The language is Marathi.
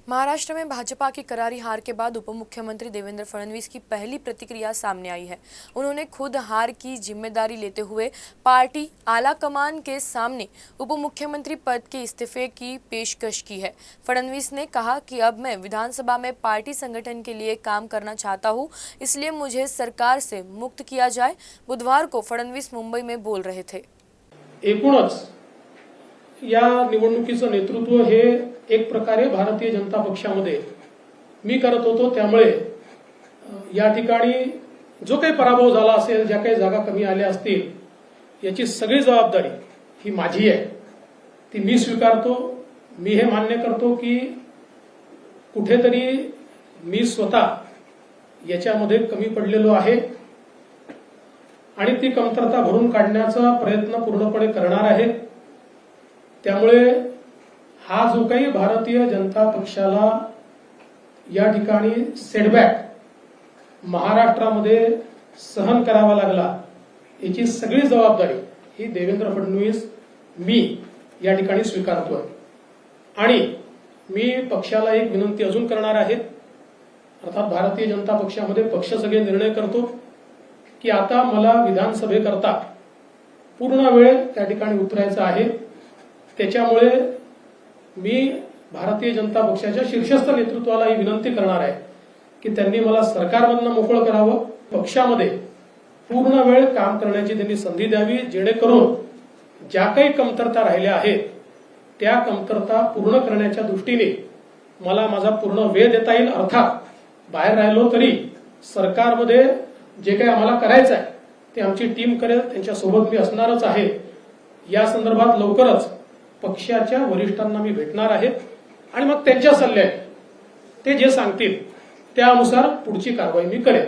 महाराष्ट्र में भाजपा की करारी हार के बाद उप मुख्यमंत्री देवेंद्र फडणवीस की पहली प्रतिक्रिया सामने आई है। उन्होंने खुद हार की जिम्मेदारी लेते हुए पार्टी आलाकमान के सामने उप मुख्यमंत्री पद के इस्तीफे की पेशकश की है। फडणवीस ने कहा कि अब मैं विधानसभा में पार्टी संगठन के लिए काम करना चाहता हूं, इसलिए मुझे सरकार से मुक्त किया जाए। बुधवार को फडणवीस मुंबई में बोल रहे थे। एकूणच या निवडणुकीचं नेतृत्व हे एक प्रकारे भारतीय जनता पक्षामध्ये मी करत होतो, त्यामुळे या ठिकाणी जो काही पराभव झाला असेल, ज्या काही जागा कमी आल्या असतील, याची सगळी जबाबदारी ही माझी आहे, ती मी स्वीकारतो। मी हे मान्य करतो की कुठेतरी मी स्वतः याच्यामध्ये कमी पडलेलो आहे आणि ती कमतरता भरून काढण्याचा प्रयत्न पूर्णपणे करणार आहे। त्यामुळे हा जो काही भारतीय जनता पक्षाला या ठिकाणी सेटबॅक महाराष्ट्रामध्ये सहन करावा लागला, याची सगळी जबाबदारी ही देवेंद्र फडणवीस मी या ठिकाणी स्वीकारतोय। आणि मी पक्षाला एक विनंती अजून करणार आहे, अर्थात भारतीय जनता पक्षामध्ये पक्ष सगळे निर्णय करतो की आता मला विधानसभेकरता पूर्ण वेळ त्या ठिकाणी उतरायचा आहे। त्याच्यामुळे मी भारतीय जनता पक्षाच्या शीर्षस्थ नेतृत्वाला ही विनंती करणार आहे की त्यांनी मला सरकारमधून मोकळं करावं, पक्षामध्ये पूर्ण वेळ काम करण्याची त्यांनी संधी द्यावी, जेणेकरून ज्या काही कमतरता राहिल्या आहेत त्या कमतरता पूर्ण करण्याच्या दृष्टीने मला माझा पूर्ण वेळ देता येईल। अर्थात बाहेर राहिलो तरी सरकारमध्ये जे काही आम्हाला करायचं आहे ते आमची टीम करेल, त्यांच्यासोबत मी असणारच आहे। या संदर्भात लवकरच पक्षाच्या वरिष्ठांना मी भेटणार आहे आणि मग त्यांच्या सल्ल्याने ते जे सांगतील त्यानुसार पुढची कारवाई मी करेन।